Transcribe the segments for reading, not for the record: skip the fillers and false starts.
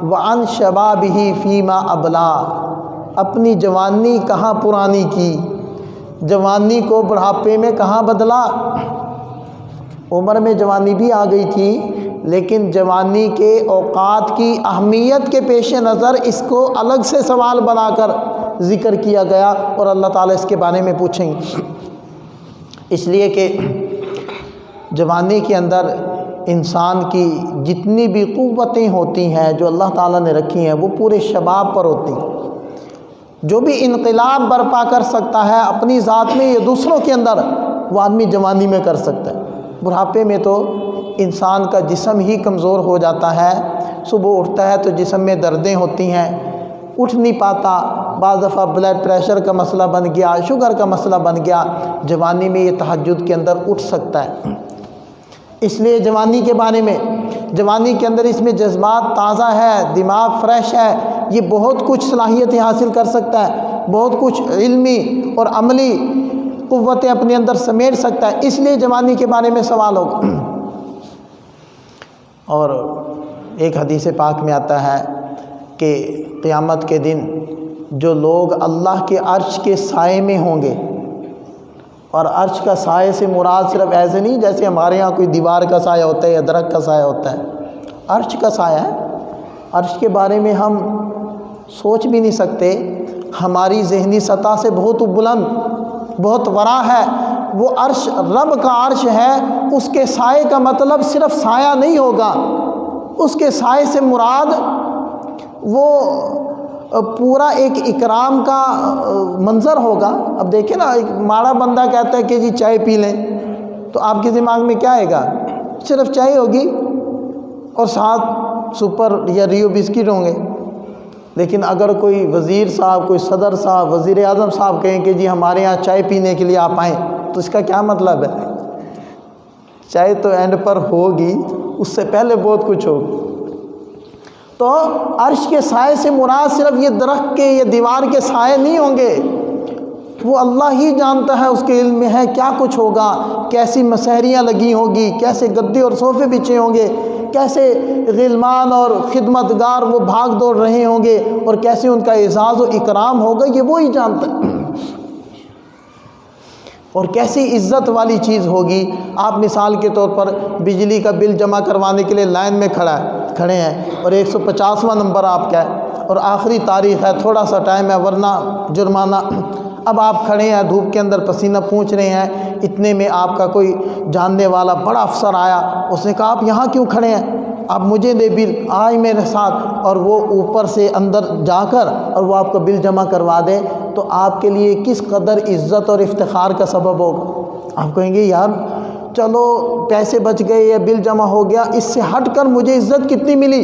وعن شبابہ فیما ابلا، اپنی جوانی کہاں پرانی کی، جوانی کو بڑھاپے میں کہاں بدلا۔ عمر میں جوانی بھی آ گئی تھی، لیکن جوانی کے اوقات کی اہمیت کے پیش نظر اس کو الگ سے سوال بنا کر ذکر کیا گیا، اور اللہ تعالیٰ اس کے بارے میں پوچھیں گے۔ اس لیے کہ جوانی کے اندر انسان کی جتنی بھی قوتیں ہوتی ہیں جو اللہ تعالیٰ نے رکھی ہیں وہ پورے شباب پر ہوتی ہیں۔ جو بھی انقلاب برپا کر سکتا ہے اپنی ذات میں یا دوسروں کے اندر، وہ آدمی جوانی میں کر سکتا ہے۔ بڑھاپے میں تو انسان کا جسم ہی کمزور ہو جاتا ہے، صبح اٹھتا ہے تو جسم میں دردیں ہوتی ہیں، اٹھ نہیں پاتا، بعض دفعہ بلڈ پریشر کا مسئلہ بن گیا، شوگر کا مسئلہ بن گیا۔ جوانی میں یہ تہجد کے اندر اٹھ سکتا ہے۔ اس لیے جوانی کے بارے میں، جوانی کے اندر اس میں جذبات تازہ ہے، دماغ فریش ہے، یہ بہت کچھ صلاحیتیں حاصل کر سکتا ہے، بہت کچھ علمی اور عملی قوتیں اپنے اندر سمیٹ سکتا ہے۔ اس لیے جوانی کے بارے میں سوال ہوگا۔ اور ایک حدیث پاک میں آتا ہے کہ قیامت کے دن جو لوگ اللہ کے عرش کے سائے میں ہوں گے، اور عرش کا سائے سے مراد صرف ایسے نہیں جیسے ہمارے ہاں کوئی دیوار کا سایہ ہوتا ہے یا درخت کا سایہ ہوتا ہے، عرش کا سایہ ہے۔ عرش کے بارے میں ہم سوچ بھی نہیں سکتے، ہماری ذہنی سطح سے بہت بلند، بہت ورا ہے وہ عرش، رب کا عرش ہے۔ اس کے سائے کا مطلب صرف سایہ نہیں ہوگا، اس کے سائے سے مراد وہ پورا ایک اکرام کا منظر ہوگا۔ اب دیکھیں نا، ایک ماڑا بندہ کہتا ہے کہ جی چائے پی لیں، تو آپ کے دماغ میں کیا آئے گا؟ صرف چائے ہوگی اور ساتھ سپر یا ریو بسکٹ ہوں گے۔ لیکن اگر کوئی وزیر صاحب، کوئی صدر صاحب، وزیر اعظم صاحب کہیں کہ جی ہمارے ہاں چائے پینے کے لیے آپ آئیں، تو اس کا کیا مطلب ہے؟ چائے تو اینڈ پر ہوگی، اس سے پہلے بہت کچھ ہوگا۔ تو عرش کے سائے سے مراد صرف یہ درخت کے یا دیوار کے سائے نہیں ہوں گے، وہ اللہ ہی جانتا ہے، اس کے علم میں ہے کیا کچھ ہوگا، کیسی مسہریاں لگی ہوگی، کیسے گدے اور صوفے بچھے ہوں گے، کیسے غلمان اور خدمتگار وہ بھاگ دوڑ رہے ہوں گے، اور کیسے ان کا اعزاز و اکرام ہوگا، یہ وہی جانتا ہے۔ اور کیسی عزت والی چیز ہوگی۔ آپ مثال کے طور پر بجلی کا بل جمع کروانے کے لیے لائن میں کھڑے ہیں، اور 150واں نمبر آپ کا ہے، اور آخری تاریخ ہے، تھوڑا سا ٹائم ہے ورنہ جرمانہ۔ اب آپ کھڑے ہیں دھوپ کے اندر، پسینہ پونچھ رہے ہیں، اتنے میں آپ کا کوئی جاننے والا بڑا افسر آیا، اس نے کہا آپ یہاں کیوں کھڑے ہیں، آپ مجھے دے بل، آئے میرے ساتھ، اور وہ اوپر سے اندر جا کر اور وہ آپ کا بل جمع کروا دے، تو آپ کے لیے کس قدر عزت اور افتخار کا سبب ہوگا۔ آپ کہیں گے یار چلو پیسے بچ گئے یا بل جمع ہو گیا، اس سے ہٹ کر مجھے عزت کتنی ملی۔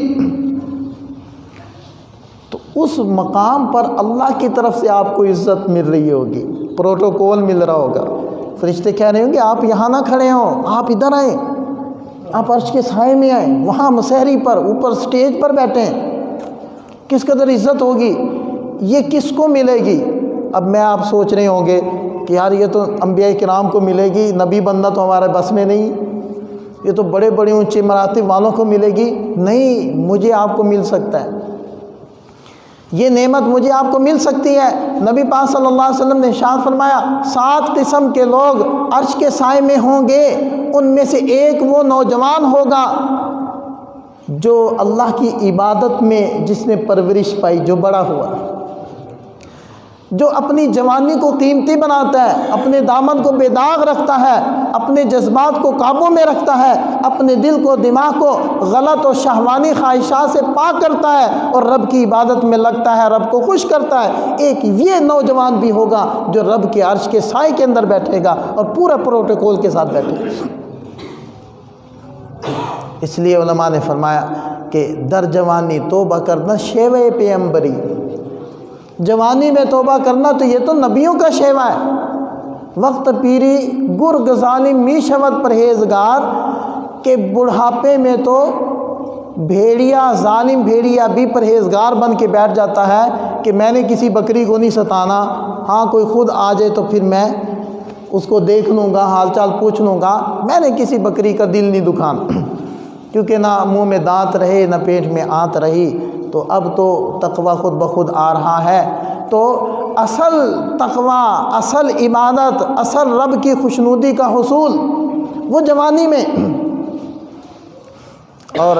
تو اس مقام پر اللہ کی طرف سے آپ کو عزت مل رہی ہوگی، پروٹوکول مل رہا ہوگا، فرشتے کہہ رہے ہوں گے آپ یہاں نہ کھڑے ہوں، آپ ادھر آئیں، آپ عرش کے سائے میں آئیں، وہاں مسہری پر اوپر سٹیج پر بیٹھیں۔ کس قدر عزت ہوگی، یہ کس کو ملے گی؟ اب میں آپ سوچ رہے ہوں گے کہ یار یہ تو انبیاء کرام کو ملے گی، نبی بننا تو ہمارے بس میں نہیں، یہ تو بڑے بڑے اونچے مراتب والوں کو ملے گی۔ نہیں، مجھے آپ کو مل سکتا ہے، یہ نعمت مجھے آپ کو مل سکتی ہے۔ نبی پاک صلی اللہ علیہ وسلم نے ارشاد فرمایا 7 قسم کے لوگ عرش کے سائے میں ہوں گے، ان میں سے ایک وہ نوجوان ہوگا جو اللہ کی عبادت میں جس نے پرورش پائی، جو بڑا ہوا، جو اپنی جوانی کو قیمتی بناتا ہے، اپنے دامن کو بے داغ رکھتا ہے، اپنے جذبات کو قابو میں رکھتا ہے، اپنے دل کو دماغ کو غلط اور شہوانی خواہشات سے پاک کرتا ہے اور رب کی عبادت میں لگتا ہے، رب کو خوش کرتا ہے۔ ایک یہ نوجوان بھی ہوگا جو رب کے عرش کے سائے کے اندر بیٹھے گا اور پورا پروٹوکول کے ساتھ بیٹھے گا۔ اس لیے علماء نے فرمایا کہ در جوانی توبہ کرنا شیوہ پیغمبری، جوانی میں توبہ کرنا تو یہ تو نبیوں کا شیوہ ہے۔ وقت پیری گرگ ظالم می شود پرہیزگار، کہ بڑھاپے میں تو بھیڑیا، ظالم بھیڑیا بھی پرہیزگار بن کے بیٹھ جاتا ہے کہ میں نے کسی بکری کو نہیں ستانا، ہاں کوئی خود آ جائے تو پھر میں اس کو دیکھ لوں گا، حال چال پوچھ لوں گا، میں نے کسی بکری کا دل نہیں دکھانا، کیونکہ نہ منہ میں دانت رہے نہ پیٹ میں آنت رہی، تو اب تو تقوی خود بخود آ رہا ہے۔ تو اصل تقوی، اصل عبادت، اصل رب کی خوشنودی کا حصول وہ جوانی میں۔ اور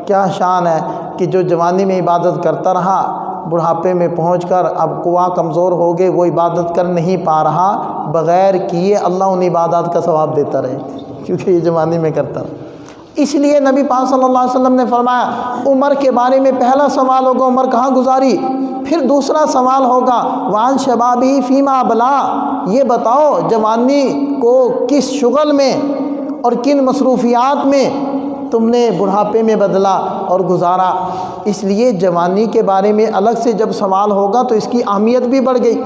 کیا شان ہے کہ جو جوانی میں عبادت کرتا رہا، بڑھاپے میں پہنچ کر اب قوا کمزور ہو گئے، وہ عبادت کر نہیں پا رہا، بغیر کیے اللہ ان عبادات کا ثواب دیتا رہے، کیونکہ یہ جوانی میں کرتا رہا۔ اس لیے نبی پاک صلی اللہ علیہ وسلم نے فرمایا عمر کے بارے میں پہلا سوال ہوگا عمر کہاں گزاری، پھر دوسرا سوال ہوگا وعن شبابہ فیما ابلا، یہ بتاؤ جوانی کو کس شغل میں اور کن مصروفیات میں تم نے بڑھاپے میں بدلا اور گزارا۔ اس لیے جوانی کے بارے میں الگ سے جب سوال ہوگا تو اس کی اہمیت بھی بڑھ گئی۔